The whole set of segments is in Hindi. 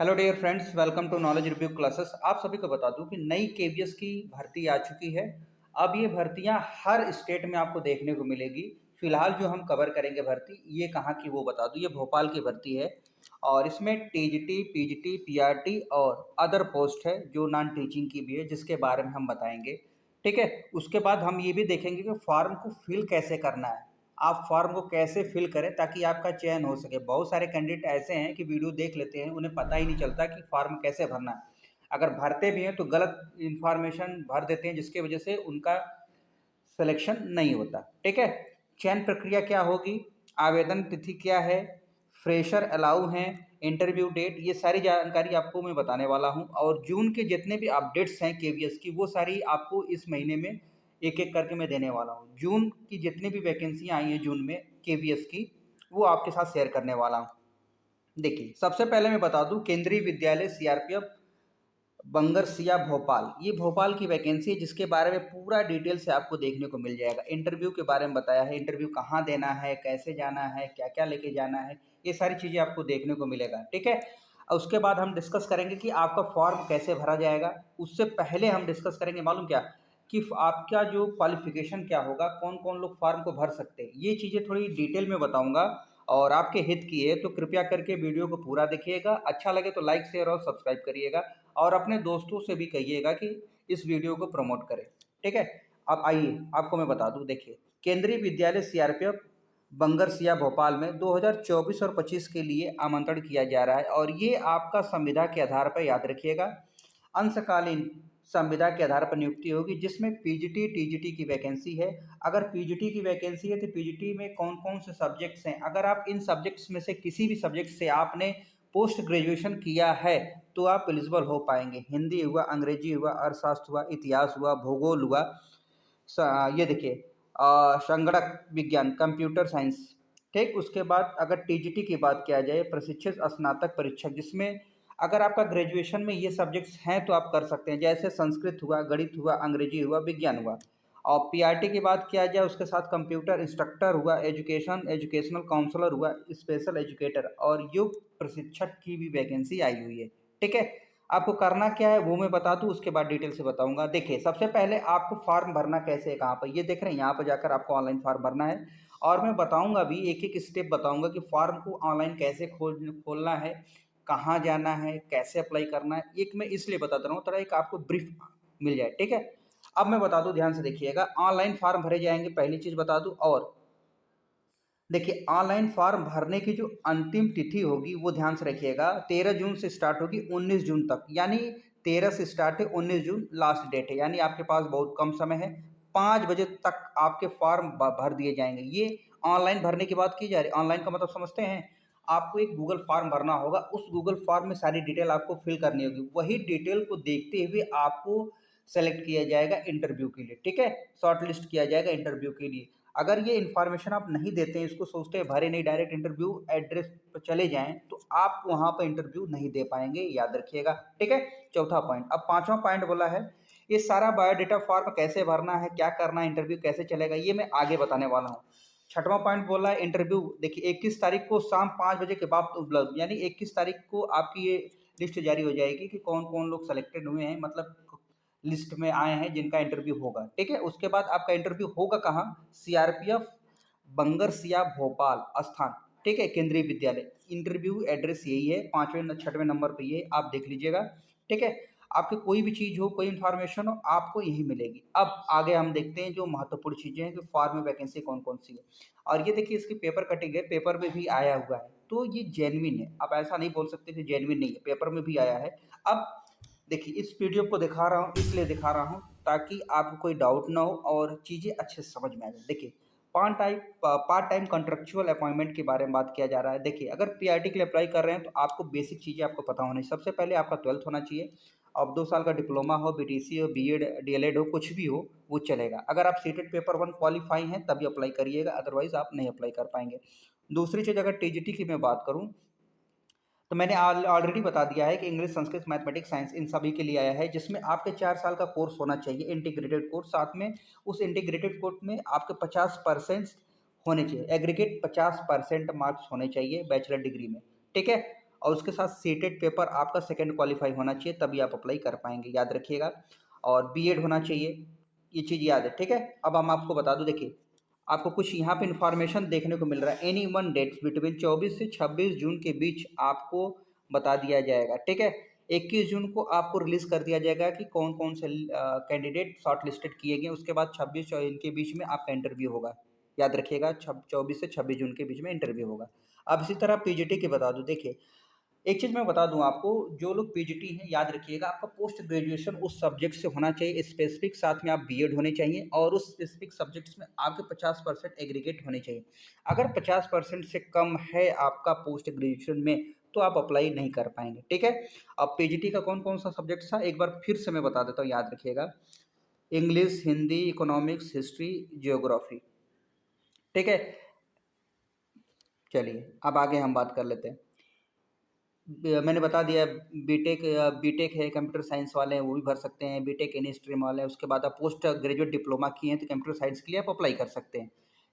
Hello dear friends, welcome to knowledge review classes. आप सभी को बता दूं कि नई केवीएस की भर्ती आ चुकी है। अब ये भर्तियां हर स्टेट में आपको देखने को मिलेगी। फिलहाल जो हम कवर करेंगे भर्ती, ये कहाँ की वो बता दूं, ये भोपाल की भर्ती है। और इसमें टीजीटी, पीजीटी, पीआरटी और अदर पोस्ट है जो नॉन टीचिंग की भी है, जिसके बारे में हम बताएंगे। ठीक है। उसके बाद हम ये भी देखेंगे कि फॉर्म को फिल कैसे करना है, आप फॉर्म को कैसे फिल करें ताकि आपका चयन हो सके। बहुत सारे कैंडिडेट ऐसे हैं कि वीडियो देख लेते हैं, उन्हें पता ही नहीं चलता कि फॉर्म कैसे भरना है। अगर भरते भी हैं तो गलत इंफॉर्मेशन भर देते हैं, जिसके वजह से उनका सिलेक्शन नहीं होता। ठीक है। चयन प्रक्रिया क्या होगी, आवेदन तिथि क्या है, फ्रेशर अलाउ हैं, इंटरव्यू डेट, ये सारी जानकारी आपको मैं बताने वाला हूं। और जून के जितने भी अपडेट्स हैं केवीएस की, वो सारी आपको इस महीने में एक एक करके मैं देने वाला हूं। जून की जितनी भी वैकेंसियां आई हैं जून में केवीएस की, वो आपके साथ शेयर करने वाला हूं। देखिए, सबसे पहले मैं बता दूं, केंद्रीय विद्यालय सीआरपीएफ बंगरसिया भोपाल, ये भोपाल की वैकेंसी है, जिसके बारे में पूरा डिटेल से आपको देखने को मिल जाएगा। इंटरव्यू के बारे में बताया है, इंटरव्यू कहाँ देना है, कैसे जाना है, क्या क्या लेके जाना है, ये सारी चीज़ें आपको देखने को मिलेगा। ठीक है। और उसके बाद हम डिस्कस करेंगे कि आपका फॉर्म कैसे भरा जाएगा। उससे पहले हम डिस्कस करेंगे, मालूम क्या, कि आपका जो क्वालिफिकेशन क्या होगा, कौन कौन लोग फॉर्म को भर सकते हैं, ये चीज़ें थोड़ी डिटेल में बताऊंगा। और आपके हित की है तो कृपया करके वीडियो को पूरा देखिएगा। अच्छा लगे तो लाइक, शेयर और सब्सक्राइब करिएगा। और अपने दोस्तों से भी कहिएगा कि इस वीडियो को प्रमोट करें। ठीक है। अब आइए आपको मैं बता दूं, देखिए, केंद्रीय विद्यालय सीआरपीएफ बंगरसिया भोपाल में 2024 और 25 के लिए आमंत्रण किया जा रहा है। और ये आपका संविदा के आधार पर, याद रखिएगा, अंशकालीन संविदा के आधार पर नियुक्ति होगी, जिसमें पीजीटी टीजीटी की वैकेंसी है। अगर पीजीटी की वैकेंसी है तो पीजीटी में कौन कौन से सब्जेक्ट्स हैं, अगर आप इन सब्जेक्ट्स में से किसी भी सब्जेक्ट से आपने पोस्ट ग्रेजुएशन किया है तो आप एलिजिबल हो पाएंगे। हिंदी हुआ, अंग्रेजी हुआ, अर्थशास्त्र हुआ, इतिहास हुआ, भूगोल हुआ, ये देखिए, संगणक विज्ञान, कंप्यूटर साइंस। ठीक। उसके बाद अगर टीजीटी की बात किया जाए, प्रशिक्षित स्नातक परीक्षक, जिसमें अगर आपका ग्रेजुएशन में ये सब्जेक्ट्स हैं तो आप कर सकते हैं, जैसे संस्कृत हुआ, गणित हुआ, अंग्रेजी हुआ, विज्ञान हुआ। और पीआरटी की बात किया जाए, उसके साथ कंप्यूटर इंस्ट्रक्टर हुआ, एजुकेशनल काउंसलर हुआ, स्पेशल एजुकेटर और योग प्रशिक्षक की भी वैकेंसी आई हुई है। ठीक है। आपको करना क्या है वो मैं बता दूं, उसके बाद डिटेल से बताऊंगा। देखिए, सबसे पहले आपको फॉर्म भरना कैसे है, कहाँ पर, ये देख रहे हैं, यहाँ पर जाकर आपको ऑनलाइन फॉर्म भरना है। और मैं बताऊंगा भी, एक एक स्टेप बताऊंगा कि फॉर्म को ऑनलाइन कैसे खोलना है, कहाँ जाना है, कैसे अप्लाई करना है। एक मैं इसलिए बताता रहा हूँ, थोड़ा एक आपको ब्रीफ मिल जाए। ठीक है। अब मैं बता दूं, ध्यान से देखिएगा, ऑनलाइन फॉर्म भरे जाएंगे, पहली चीज बता दूं। और देखिए, ऑनलाइन फॉर्म भरने की जो अंतिम तिथि होगी वो ध्यान से रखिएगा, 13 जून से स्टार्ट होगी 19 जून तक। यानी 13 से स्टार्ट है, 19 जून लास्ट डेट है। यानी आपके पास बहुत कम समय है, 5 बजे तक आपके फॉर्म भर दिए जाएंगे। ये ऑनलाइन भरने की बात की जा रही है। ऑनलाइन का मतलब समझते हैं, आपको एक गूगल फॉर्म भरना होगा, उस गूगल फॉर्म में सारी डिटेल आपको फिल करनी होगी। वही डिटेल को देखते हुए आपको सेलेक्ट किया जाएगा इंटरव्यू के लिए। ठीक है। शॉर्ट लिस्ट किया जाएगा इंटरव्यू के लिए। अगर ये इन्फॉर्मेशन आप नहीं देते हैं, इसको सोचते हैं भरे नहीं, डायरेक्ट इंटरव्यू एड्रेस पर चले जाएं, तो आप वहां पर इंटरव्यू नहीं दे पाएंगे, याद रखिएगा। ठीक है। चौथा पॉइंट। अब पांचवा पॉइंट बोला है, ये सारा बायोडेटा फॉर्म कैसे भरना है, क्या करना है, इंटरव्यू कैसे चलेगा, ये मैं आगे बताने वाला हूँ। छठवां पॉइंट बोला है, इंटरव्यू देखिए 21 तारीख को शाम 5 बजे के बाद उपलब्ध, यानी 21 तारीख को आपकी ये लिस्ट जारी हो जाएगी कि कौन कौन लोग सेलेक्टेड हुए हैं, मतलब लिस्ट में आए हैं जिनका इंटरव्यू होगा। ठीक है। उसके बाद आपका इंटरव्यू होगा कहाँ, सीआरपीएफ बंगरसिया भोपाल स्थान। ठीक है, केंद्रीय विद्यालय। इंटरव्यू एड्रेस यही है, 5वें 6वें नंबर पे ये आप देख लीजिएगा। ठीक है। आपकी कोई भी चीज़ हो, कोई इन्फॉर्मेशन हो, आपको यही मिलेगी। अब आगे हम देखते हैं जो महत्वपूर्ण चीज़ें हैं कि फॉर्म में वैकेंसी कौन कौन सी है। और ये देखिए, इसकी पेपर कटिंग है, पेपर में भी आया हुआ है, तो ये जेन्युइन है। आप ऐसा नहीं बोल सकते कि जेन्युइन नहीं है, पेपर में भी आया है। अब देखिए, इस पीडीएफ को दिखा रहा हूँ, इसलिए दिखा रहा हूँ ताकि आपको कोई डाउट ना हो और चीज़ें अच्छे से समझ में आ जाए। देखिए, पार्ट टाइम कॉन्ट्रेक्चुअल अपॉइंटमेंट के बारे में बात किया जा रहा है। देखिए, अगर पीआरटी के लिए अप्लाई कर रहे हैं तो आपको बेसिक चीज़ें आपको पता होनी चाहिए। सबसे पहले आपका 12th होना चाहिए। अब 2 साल का डिप्लोमा हो, बीटीसी हो, बीएड, डीएलएड हो, कुछ भी हो, वो चलेगा। अगर आप सीटेट पेपर 1 क्वालिफाई हैं तभी अप्लाई करिएगा, अदरवाइज आप नहीं अप्लाई कर पाएंगे। दूसरी चीज़, अगर टीजीटी की मैं बात करूँ तो मैंने ऑलरेडी बता दिया है कि इंग्लिश, संस्कृत, मैथमेटिक्स, साइंस इन सभी के लिए आया है, जिसमें आपके 4 साल का कोर्स होना चाहिए, इंटीग्रेटेड कोर्स। साथ में उस इंटीग्रेटेड कोर्स में आपके 50% होने चाहिए, एग्रीगेट 50% मार्क्स होने चाहिए बैचलर डिग्री में। ठीक है। और उसके साथ सीटेट पेपर आपका सेकंड क्वालिफाई होना चाहिए, तभी आप अप्लाई कर पाएंगे, याद रखिएगा। और बीएड होना चाहिए, ये चीज़ याद है, ठीक है। अब हम आपको बता दूं, देखिए आपको कुछ यहाँ पे इन्फॉर्मेशन देखने को मिल रहा है। एनी वन डेट्स बिटवीन 24 से 26 जून के बीच आपको बता दिया जाएगा, ठीक है। 21 जून को आपको रिलीज कर दिया जाएगा कि कौन कौन से कैंडिडेट शॉर्ट लिस्टेड किए गए। उसके बाद 26 जून के बीच में आपका इंटरव्यू होगा, याद रखिएगा। 24 से 26 जून के बीच में इंटरव्यू होगा। अब इसी तरह पीजीटी की बता दूं, देखिए एक चीज़ मैं बता दूं आपको, जो लोग पीजीटी हैं याद रखिएगा, आपका पोस्ट ग्रेजुएशन उस सब्जेक्ट से होना चाहिए स्पेसिफिक, साथ में आप बीएड होने चाहिए, और उस स्पेसिफिक सब्जेक्ट्स में आपके 50% एग्रीगेट होने चाहिए। अगर 50% से कम है आपका पोस्ट ग्रेजुएशन में, तो आप अप्लाई नहीं कर पाएंगे, ठीक है। अब पीजीटी का कौन कौन सा सब्जेक्ट था एक बार फिर से मैं बता देता हूँ, याद रखिएगा। English, Hindi, economics, history, geography, ठीक है। चलिए अब आगे हम बात कर लेते हैं। मैंने बता दिया, बीटेक बीटेक है, कंप्यूटर साइंस वाले हैं वो भी भर सकते हैं, बीटेक एनी स्ट्रीम वाले हैं। उसके बाद आप पोस्ट ग्रेजुएट डिप्लोमा किए हैं तो कंप्यूटर साइंस के लिए आप अप्लाई कर सकते हैं।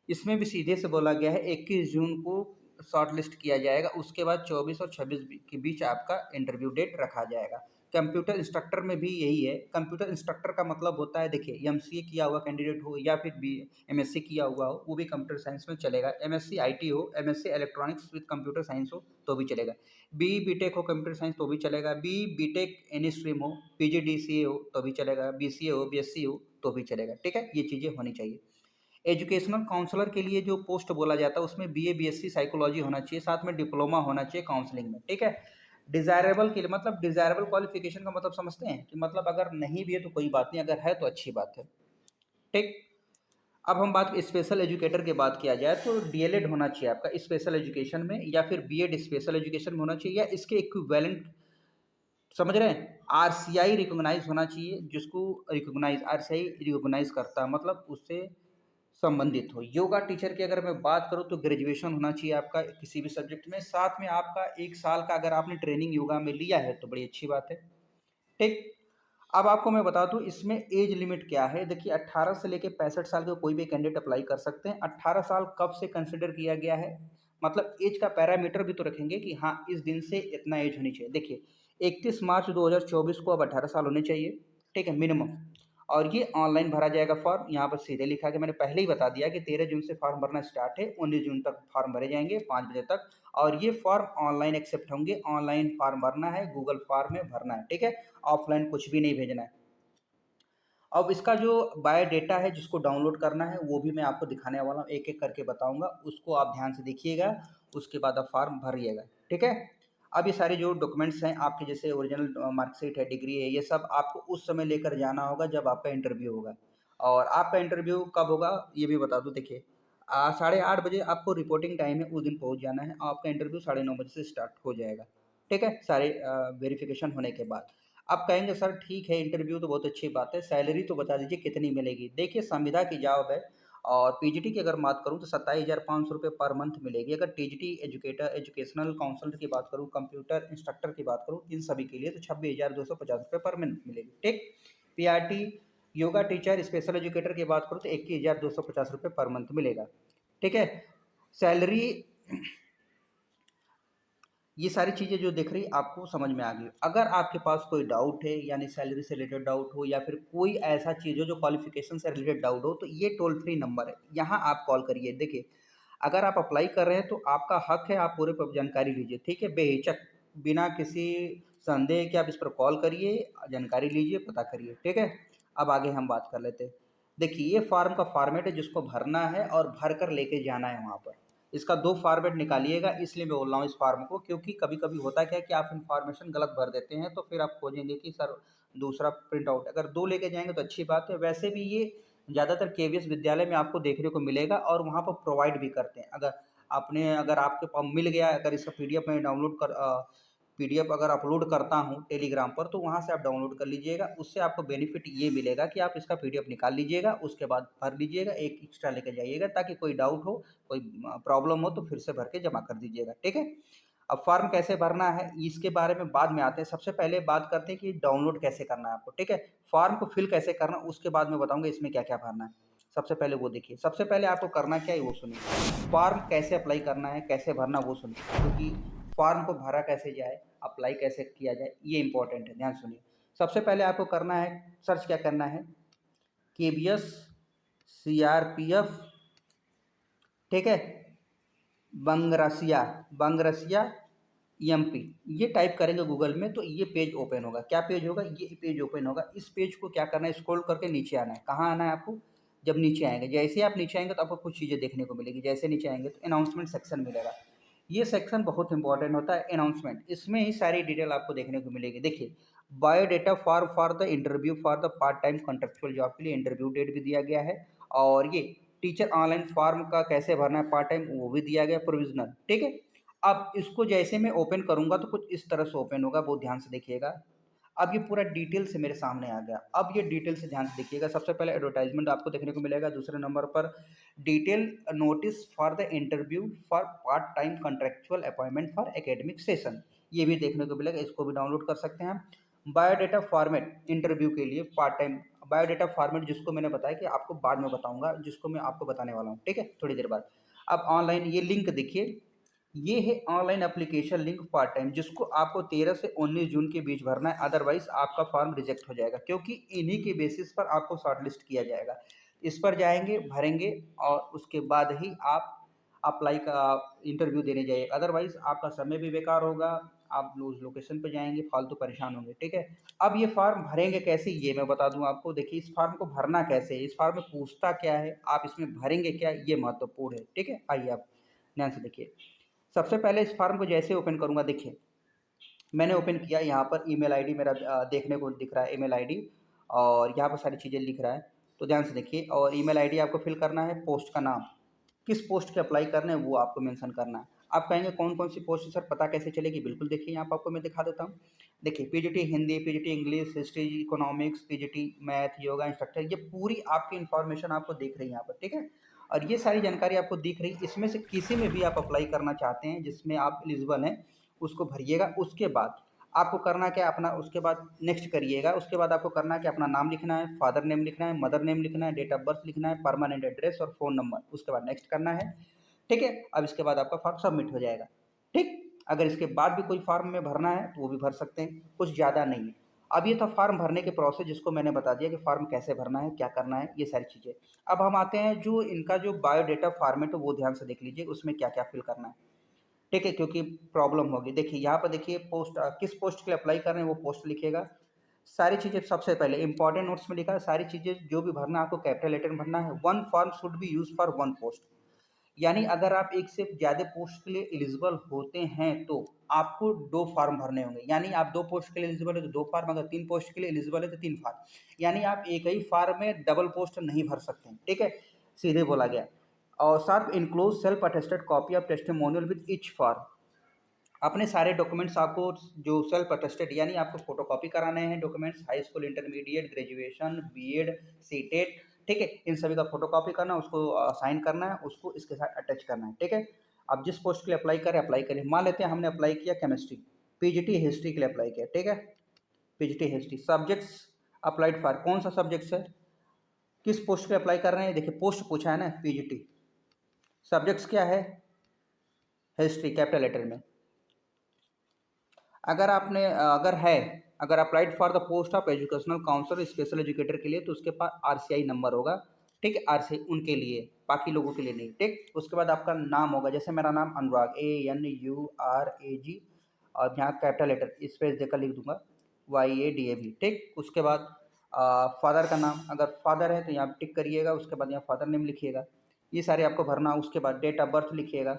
इसमें भी सीधे से बोला गया है 21 जून को शॉर्ट लिस्ट किया जाएगा, उसके बाद 24 और 26 के बीच आपका इंटरव्यू डेट रखा जाएगा। कंप्यूटर इंस्ट्रक्टर में भी यही है। कंप्यूटर इंस्ट्रक्टर का मतलब होता है, देखिए एमसीए किया हुआ कैंडिडेट हो या फिर बी एमएससी किया हुआ हो, वो भी कंप्यूटर साइंस में चलेगा। एमएससी आईटी हो, MSc electronics with computer science हो तो भी चलेगा। बी बीटेक हो कंप्यूटर साइंस तो भी चलेगा। बी बीटेक एनी स्ट्रीम हो, पीजीडीसीए हो तो भी चलेगा, बीसीए हो, बीएससी हो तो भी चलेगा, ठीक है। ये चीज़ें होनी चाहिए। एजुकेशनल काउंसलर के लिए जो पोस्ट बोला जाता है उसमें बीए बीएससी साइकोलॉजी होना चाहिए, साथ में डिप्लोमा होना चाहिए काउंसलिंग में, ठीक है। डिजायरेबल के लिए मतलब डिजायरेबल क्वालिफिकेशन का मतलब समझते हैं कि मतलब अगर नहीं भी है तो कोई बात नहीं, अगर है तो अच्छी बात है, ठीक। अब हम बात स्पेशल एजुकेटर की बात किया जाए तो डीएलएड होना चाहिए आपका स्पेशल एजुकेशन में, या फिर बीएड स्पेशल एजुकेशन में होना चाहिए, या इसके इक्विवेलेंट, समझ रहे हैं। आरसीआई रिकॉग्नाइज होना चाहिए, जिसको रिकॉग्नाइज आरसीआई रिकॉग्नाइज करता है, मतलब उससे संबंधित हो। योगा टीचर की अगर मैं बात करूं तो ग्रेजुएशन होना चाहिए आपका किसी भी सब्जेक्ट में, साथ में आपका 1 साल का अगर आपने ट्रेनिंग योगा में लिया है तो बड़ी अच्छी बात है, ठीक। अब आपको मैं बता दूं इसमें एज लिमिट क्या है। देखिए 18 से लेकर 65 साल के कोई भी कैंडिडेट अप्लाई कर सकते हैं। 18 साल कब से कंसिडर किया गया है, मतलब एज का पैरामीटर भी तो रखेंगे कि हाँ इस दिन से इतना एज होनी चाहिए। देखिए 31 मार्च 2024 को अब 18 साल होने चाहिए, ठीक है, मिनिमम। और ये ऑनलाइन भरा जाएगा फॉर्म, यहाँ पर सीधे लिखा गया, मैंने पहले ही बता दिया कि 13 जून से फॉर्म भरना स्टार्ट है, 19 जून तक फॉर्म भरे जाएंगे 5 बजे तक। और ये फॉर्म ऑनलाइन एक्सेप्ट होंगे, ऑनलाइन फॉर्म भरना है, गूगल फॉर्म में भरना है, ठीक है। ऑफलाइन कुछ भी नहीं भेजना है। अब इसका जो बायोडेटा है जिसको डाउनलोड करना है वो भी मैं आपको दिखाने वाला हूँ, एक एक करके बताऊंगा, उसको आप ध्यान से देखिएगा, उसके बाद आप फॉर्म भरिएगा, ठीक है। अब ये सारे जो डॉक्यूमेंट्स हैं आपके, जैसे ओरिजिनल मार्कशीट है, डिग्री है, ये सब आपको उस समय लेकर जाना होगा जब आपका इंटरव्यू होगा। और आपका इंटरव्यू कब होगा ये भी बता दूँ, देखिए 8:30 बजे आपको रिपोर्टिंग टाइम है, उस दिन पहुँच जाना है। आपका इंटरव्यू 9:30 से स्टार्ट हो जाएगा, ठीक है, सारे वेरिफिकेशन होने के बाद। आप कहेंगे सर ठीक है इंटरव्यू तो बहुत अच्छी बात है, सैलरी तो बता दीजिए कितनी मिलेगी। देखिए संविदा की जॉब है, और पीजीटी की अगर बात करूं तो 27,500 रुपये पर मंथ मिलेगी। अगर टीजीटी एजुकेटर एजुकेशनल काउंसलर की बात करूं, कंप्यूटर इंस्ट्रक्टर की बात करूं, इन सभी के लिए तो 26,250 रुपये पर मंथ मिलेगी, ठीक। PRT yoga teacher special educator की बात करूँ तो 21,250 रुपये पर मंथ मिलेगा, ठीक है। सैलरी, ये सारी चीज़ें जो दिख रही आपको समझ में आ गई। अगर आपके पास कोई डाउट है, यानी सैलरी से रिलेटेड डाउट हो या फिर कोई ऐसा चीज़ हो जो क्वालिफिकेशन से रिलेटेड डाउट हो, तो ये टोल फ्री नंबर है, यहाँ आप कॉल करिए। देखिए अगर आप अप्लाई कर रहे हैं तो आपका हक है, आप पूरे जानकारी लीजिए, ठीक है, बेहिचक, बिना किसी संदेह के आप इस पर कॉल करिए, जानकारी लीजिए, पता करिए, ठीक है। अब आगे हम बात कर लेते हैं। देखिए ये फॉर्म का फॉर्मेट है जिसको भरना है और भर कर लेके जाना है वहाँ पर। इसका 2 फॉर्मेट निकालिएगा, इसलिए मैं बोल रहा हूँ इस फॉर्म को, क्योंकि कभी-कभी होता क्या है कि आप इन्फॉर्मेशन गलत भर देते हैं तो फिर आप खोजेंगे कि सर दूसरा प्रिंट आउट, अगर 2 लेके जाएँगे तो अच्छी बात है। वैसे भी ये ज़्यादातर केवीएस विद्यालय में आपको देखने को मिलेगा और वहाँ पर प्रोवाइड भी करते हैं। अगर आपके पास मिल गया, अगर इसका पीडीएफ में डाउनलोड कर पीडीएफ अगर अपलोड करता हूँ टेलीग्राम पर, तो वहाँ से आप डाउनलोड कर लीजिएगा। उससे आपको बेनिफिट ये मिलेगा कि आप इसका पीडीएफ निकाल लीजिएगा, उसके बाद भर लीजिएगा, एक एक्स्ट्रा लेके जाइएगा, ताकि कोई डाउट हो, कोई प्रॉब्लम हो तो फिर से भर के जमा कर दीजिएगा, ठीक है। अब फॉर्म कैसे भरना है इसके बारे में बाद में आते हैं, सबसे पहले बात करते हैं कि डाउनलोड कैसे करना है आपको, ठीक है। फॉर्म को फिल कैसे करना उसके बाद में बताऊंगा इसमें क्या क्या भरना है। सबसे पहले वो देखिए, सबसे पहले आपको करना क्या है वो सुनिए। फॉर्म कैसे अप्लाई करना है, कैसे भरना वो सुनिए, क्योंकि फॉर्म को भरा कैसे जाए, अप्लाई कैसे किया जाए, ये इंपॉर्टेंट है, ध्यान सुनिए। सबसे पहले आपको करना है, सर्च क्या करना है, केबीएस सीआरपीएफ, ठीक है, बंगरसिया, बंगरसिया एमपी, ये टाइप करेंगे गूगल में तो ये पेज ओपन होगा। क्या पेज होगा, ये पेज ओपन होगा। इस पेज को क्या करना है, स्क्रॉल करके नीचे आना है। कहाँ आना है आपको, जब नीचे आएंगे, जैसे ही आप नीचे आएंगे तो आपको कुछ चीज़ें देखने को मिलेगी। जैसे नीचे आएंगे तो अनाउंसमेंट सेक्शन मिलेगा। ये सेक्शन बहुत इंपॉर्टेंट होता है, अनाउंसमेंट। इसमें ही सारी डिटेल आपको देखने को मिलेगी। देखिए, biodata for the interview for the part time contractual job के लिए इंटरव्यू डेट भी दिया गया है। और ये टीचर ऑनलाइन फॉर्म का कैसे भरना है पार्ट टाइम, वो भी दिया गया प्रोविजनल, ठीक है। अब इसको जैसे मैं ओपन करूंगा तो कुछ इस तरह से ओपन होगा, बहुत ध्यान से देखिएगा। अब ये पूरा डिटेल से मेरे सामने आ गया। अब ये डिटेल से ध्यान से देखिएगा। सबसे पहले एडवर्टाइजमेंट आपको देखने को मिलेगा, दूसरे नंबर पर detail notice for the interview for part time contractual appointment for academic session, ये भी देखने को मिलेगा। इसको भी डाउनलोड कर सकते हैं। बायोडेटा फॉर्मेट इंटरव्यू के लिए पार्ट टाइम बायोडेटा फॉर्मेट, जिसको मैंने बताया कि आपको बाद में बताऊंगा, जिसको मैं आपको बताने वाला हूँ, ठीक है, थोड़ी देर बाद। अब ऑनलाइन ये लिंक देखिए, ये है online application link part time, जिसको आपको 13 से 19 जून के बीच भरना है, अदरवाइज आपका फॉर्म रिजेक्ट हो जाएगा, क्योंकि इन्हीं के बेसिस पर आपको शॉर्टलिस्ट किया जाएगा। इस पर जाएंगे, भरेंगे, और उसके बाद ही आप अप्लाई का इंटरव्यू देने जाइए, अदरवाइज आपका समय भी बेकार होगा। आप उस लोकेशन पर जाएंगे, फालतू परेशान होंगे, ठीक है। अब ये फॉर्म भरेंगे कैसे, ये मैं बता दूं आपको। देखिए, इस फॉर्म को भरना कैसे है, इस फॉर्म में पूछता क्या है, आप इसमें भरेंगे क्या, ये महत्वपूर्ण है, ठीक है। आइए आप ध्यान से देखिए। सबसे पहले इस फॉर्म को जैसे ओपन करूंगा, देखिए मैंने ओपन किया, यहाँ पर ईमेल आईडी मेरा देखने को दिख रहा है, ईमेल आईडी, और यहाँ पर सारी चीज़ें लिख रहा है। तो ध्यान से देखिए, और ईमेल आईडी आपको फिल करना है, पोस्ट का नाम, किस पोस्ट के अप्लाई करने हैं वो आपको मेंशन करना है। आप कहेंगे कौन कौन सी पोस्ट है सर, पता कैसे चलेगी, बिल्कुल देखिए यहाँ पर आपको मैं दिखा देता हूँ। देखिए, PGT Hindi, PGT English, history, economics, PGT math, yoga instructor, ये पूरी आपकी इन्फॉर्मेशन आपको दिख रही है यहाँ पर, ठीक है। और ये सारी जानकारी आपको दिख रही है, इसमें से किसी में भी आप अप्लाई करना चाहते हैं जिसमें आप एलिजिबल हैं, उसको भरिएगा। उसके बाद आपको करना क्या, अपना उसके बाद नेक्स्ट करिएगा। उसके बाद आपको करना है कि अपना नाम लिखना है, फादर नेम लिखना है, मदर नेम लिखना है, डेट ऑफ बर्थ लिखना है, परमानेंट एड्रेस और फ़ोन नंबर, उसके बाद नेक्स्ट करना है, ठीक है। अब इसके बाद आपका फॉर्म सबमिट हो जाएगा, ठीक। अगर इसके बाद भी कोई फॉर्म में भरना है तो वो भी भर सकते हैं, कुछ ज़्यादा नहीं है। अब ये था फॉर्म भरने के प्रोसेस, जिसको मैंने बता दिया कि फॉर्म कैसे भरना है, क्या करना है, ये सारी चीज़ें। अब हम आते हैं जो इनका जो बायोडेटा फॉर्मेट है, वो ध्यान से देख लीजिए, उसमें क्या क्या फिल करना है, ठीक है, क्योंकि प्रॉब्लम होगी। देखिए यहाँ पर देखिए, पोस्ट किस पोस्ट के लिए अप्लाई कर रहे हैं वो पोस्ट लिखिएगा। सारी चीज़ें सबसे पहले इंपॉर्टेंट नोट्स में लिखा है, सारी चीज़ें जो भी भरना है आपको कैपिटल लेटर में भरना है। One form should be use for one post, यानी अगर आप एक से ज़्यादा पोस्ट के लिए एलिजिबल होते हैं तो आपको दो फॉर्म भरने होंगे। यानी आप दो पोस्ट के लिए एलिजिबल है तो दो फॉर्म, अगर तीन पोस्ट के लिए एलिजिबल है तो तीन फॉर्म। यानी आप एक ही फॉर्म में डबल पोस्ट नहीं भर सकते हैं, ठीक है, सीधे बोला गया। और साथ include self attested copy of testimonial with each form, अपने सारे डॉक्यूमेंट्स आपको जो सेल्फ अटेस्टेड, यानी आपको फोटोकॉपी कराने हैं documents, high school, intermediate, graduation, BEd, CTET, ठीक है, इन सभी का फोटोकॉपी करना, उसको साइन करना है, उसको इसके साथ अटैच करना है, ठीक है। अब जिस पोस्ट के लिए अप्लाई करें, मान लेते हैं हमने अप्लाई किया केमिस्ट्री, पीजीटी हिस्ट्री के लिए अप्लाई किया, ठीक है, PGT history. Subjects applied for, कौन सा सब्जेक्ट्स है, किस पोस्ट के लिए अप्लाई कर रहे हैं, देखिए पोस्ट पूछा है ना, पीजीटी। सब्जेक्ट्स क्या है, हिस्ट्री, कैपिटल लेटर में। अगर आपने अगर applied for the post of educational counsellor special educator के लिए, तो उसके पास आरसीआई नंबर होगा, ठीक है, आरसीआई उनके लिए, बाकी लोगों के लिए नहीं, ठीक। उसके बाद आपका नाम होगा, जैसे मेरा नाम अनुराग, ANURAG, और यहाँ कैपिटल लेटर स्पेस देकर लिख दूंगा, YADAV, ठीक। उसके बाद फादर का नाम, अगर फादर है तो यहाँ टिक करिएगा, उसके बाद यहाँ फादर नेम लिखिएगा, ये सारे आपको भरना। उसके बाद डेट ऑफ बर्थ लिखिएगा,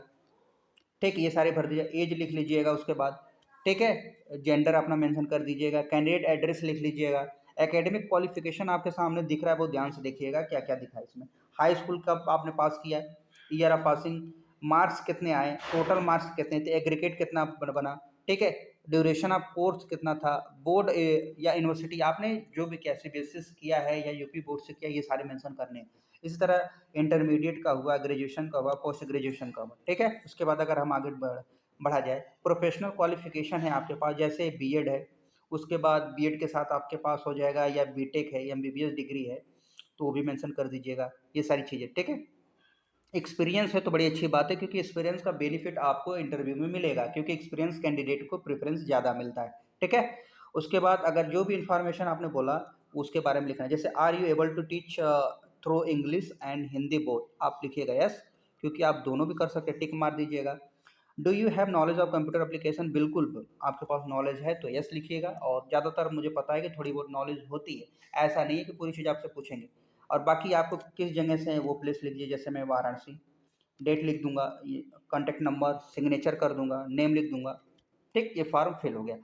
ठीक, ये सारे भर दीजिए। एज लिख लीजिएगा उसके बाद, ठीक है, जेंडर अपना मेंशन कर दीजिएगा, कैंडिडेट एड्रेस लिख लीजिएगा। एकेडमिक क्वालिफिकेशन आपके सामने दिख रहा है, बहुत ध्यान से देखिएगा क्या क्या दिखा है इसमें। हाई स्कूल कब आपने पास किया है, ईयर ऑफ पासिंग, मार्क्स कितने आए, टोटल मार्क्स कितने थे, एग्रीगेट कितना बना, ठीक है, ड्यूरेशन ऑफ कोर्स कितना था, बोर्ड या यूनिवर्सिटी आपने जो भी क्या सीबीएसई से किया है या यूपी बोर्ड से किया, ये सारे मेंशन करने हैं। इसी तरह इंटरमीडिएट का हुआ, ग्रेजुएशन का हुआ, पोस्ट ग्रेजुएशन का हुआ, ठीक है। उसके बाद अगर हम आगे बढ़ा जाए, प्रोफेशनल क्वालिफिकेशन है आपके पास, जैसे बीएड है, उसके बाद बीएड के साथ आपके पास हो जाएगा या बीटेक है या एमबीबीएस डिग्री है, तो वो भी मेंशन कर दीजिएगा, ये सारी चीज़ें, ठीक है। एक्सपीरियंस है तो बड़ी अच्छी बात है, क्योंकि एक्सपीरियंस का बेनिफिट आपको इंटरव्यू में मिलेगा, क्योंकि एक्सपीरियंस कैंडिडेट को प्रेफरेंस ज़्यादा मिलता है। ठीक है। उसके बाद अगर जो भी इंफॉर्मेशन आपने बोला उसके बारे में लिखना है, जैसे are you able to teach through English and Hindi both, आप लिखिएगा यस, क्योंकि आप दोनों भी कर सकते हैं, टिक मार दीजिएगा। Do you have knowledge of computer application, बिल्कुल आपके पास नॉलेज है तो यस लिखिएगा। और ज़्यादातर मुझे पता है कि थोड़ी बहुत नॉलेज होती है, ऐसा नहीं है कि पूरी चीज़ आपसे पूछेंगे। और बाकी आपको किस जगह से है वो प्लेस लिख दीजिए, जैसे मैं वाराणसी, डेट लिख दूंगा, ये कॉन्टैक्ट नंबर सिग्नेचर कर दूंगा, नेम लिख दूंगा। ठीक, ये फॉर्म फिल हो गया।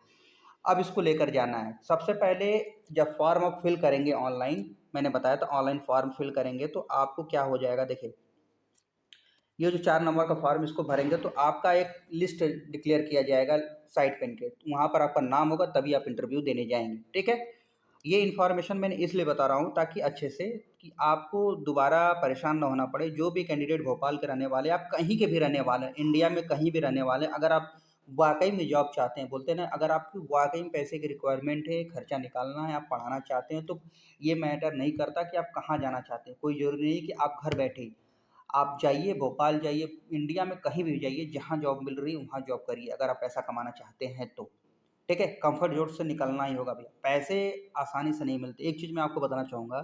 अब इसको लेकर जाना है। सबसे पहले जब फॉर्म आप फिल करेंगे ऑनलाइन, मैंने बताया था ऑनलाइन फॉर्म फिल करेंगे तो आपको क्या हो जाएगा, देखिए ये जो 4 नंबर का फॉर्म इसको भरेंगे तो आपका एक लिस्ट डिक्लेयर किया जाएगा साइट पेन के, वहाँ पर आपका नाम होगा तभी आप इंटरव्यू देने जाएंगे। ठीक है। ये इन्फॉर्मेशन मैंने इसलिए बता रहा हूँ ताकि अच्छे से कि आपको दोबारा परेशान ना होना पड़े। जो भी कैंडिडेट भोपाल के रहने वाले, आप कहीं के भी रहने वाले हैं, इंडिया में कहीं भी रहने वाले हैं, अगर आप वाकई में जॉब चाहते हैं, बोलते हैं ना, अगर आपकी वाकई में पैसे की रिक्वायरमेंट है, खर्चा निकालना है, आप पढ़ाना चाहते हैं, तो ये मैटर नहीं करता कि आप कहाँ जाना चाहते हैं। कोई ज़रूरी नहीं कि आप घर बैठे ही, आप जाइए भोपाल जाइए, इंडिया में कहीं भी जाइए, जहाँ जॉब मिल रही है वहाँ जॉब करिए, अगर आप पैसा कमाना चाहते हैं तो। ठीक है, कंफर्ट जोन से निकलना ही होगा भैया, पैसे आसानी से नहीं मिलते। एक चीज़ मैं आपको बताना चाहूँगा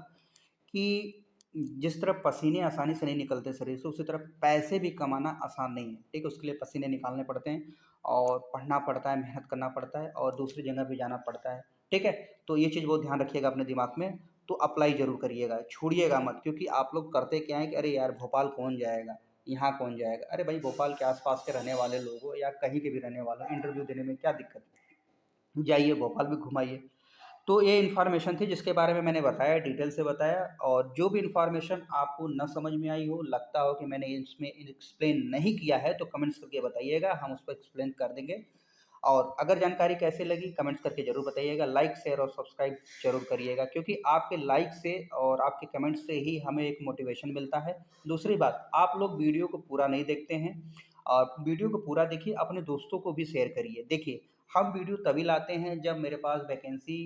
कि जिस तरह पसीने आसानी से नहीं निकलते शरीर से, उसी तरह पैसे भी कमाना आसान नहीं है। ठीक है, उसके लिए पसीने निकालने पड़ते हैं और पढ़ना पड़ता है, मेहनत करना पड़ता है और दूसरी जगह भी जाना पड़ता है। ठीक है, तो ये चीज़ बहुत ध्यान रखिएगा अपने दिमाग में। तो अप्लाई ज़रूर करिएगा, छोड़िएगा मत, क्योंकि आप लोग करते क्या है कि अरे यार भोपाल कौन जाएगा, यहाँ कौन जाएगा। अरे भाई, भोपाल के आसपास के रहने वाले लोग हो या कहीं के भी रहने वाले हो, इंटरव्यू देने में क्या दिक्कत है, जाइए भोपाल भी घुमाइए। तो ये इन्फॉर्मेशन थी जिसके बारे में मैंने बताया, डिटेल से बताया। और जो भी इन्फॉर्मेशन आपको न समझ में आई हो, लगता हो कि मैंने इसमें एक्सप्लेन नहीं किया है, तो कमेंट्स करके बताइएगा, हम उस पर एक्सप्लेन कर देंगे। और अगर जानकारी कैसे लगी कमेंट्स करके ज़रूर बताइएगा। लाइक शेयर और सब्सक्राइब ज़रूर करिएगा, क्योंकि आपके लाइक से और आपके कमेंट से ही हमें एक मोटिवेशन मिलता है। दूसरी बात, आप लोग वीडियो को पूरा नहीं देखते हैं, और वीडियो को पूरा देखिए, अपने दोस्तों को भी शेयर करिए। देखिए, हम वीडियो तभी लाते हैं जब मेरे पास वैकेंसी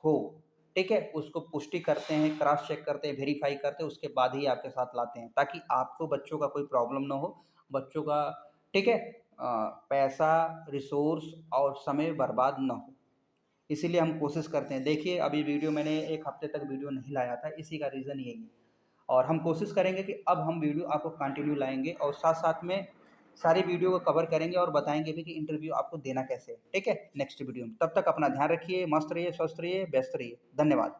हो। ठीक है, उसको पुष्टि करते हैं, क्रॉस चेक करते हैं, वेरीफाई करते हैं, उसके बाद ही आपके साथ लाते हैं, ताकि आपको बच्चों का कोई प्रॉब्लम ना हो, बच्चों का, ठीक है, पैसा, रिसोर्स और समय बर्बाद ना हो। इसीलिए हम कोशिश करते हैं। देखिए, अभी वीडियो मैंने 1 हफ्ते तक वीडियो नहीं लाया था, इसी का रीज़न यही है। और हम कोशिश करेंगे कि अब हम वीडियो आपको कंटिन्यू लाएँगे और साथ-साथ में सारी वीडियो को कवर करेंगे और बताएँगे भी कि इंटरव्यू आपको देना कैसे है। ठीक है? नेक्स्ट वीडियो में। तब तक अपना ध्यान रखिए, मस्त रहिए, स्वस्थ रहिए, व्यस्त रहिए। धन्यवाद।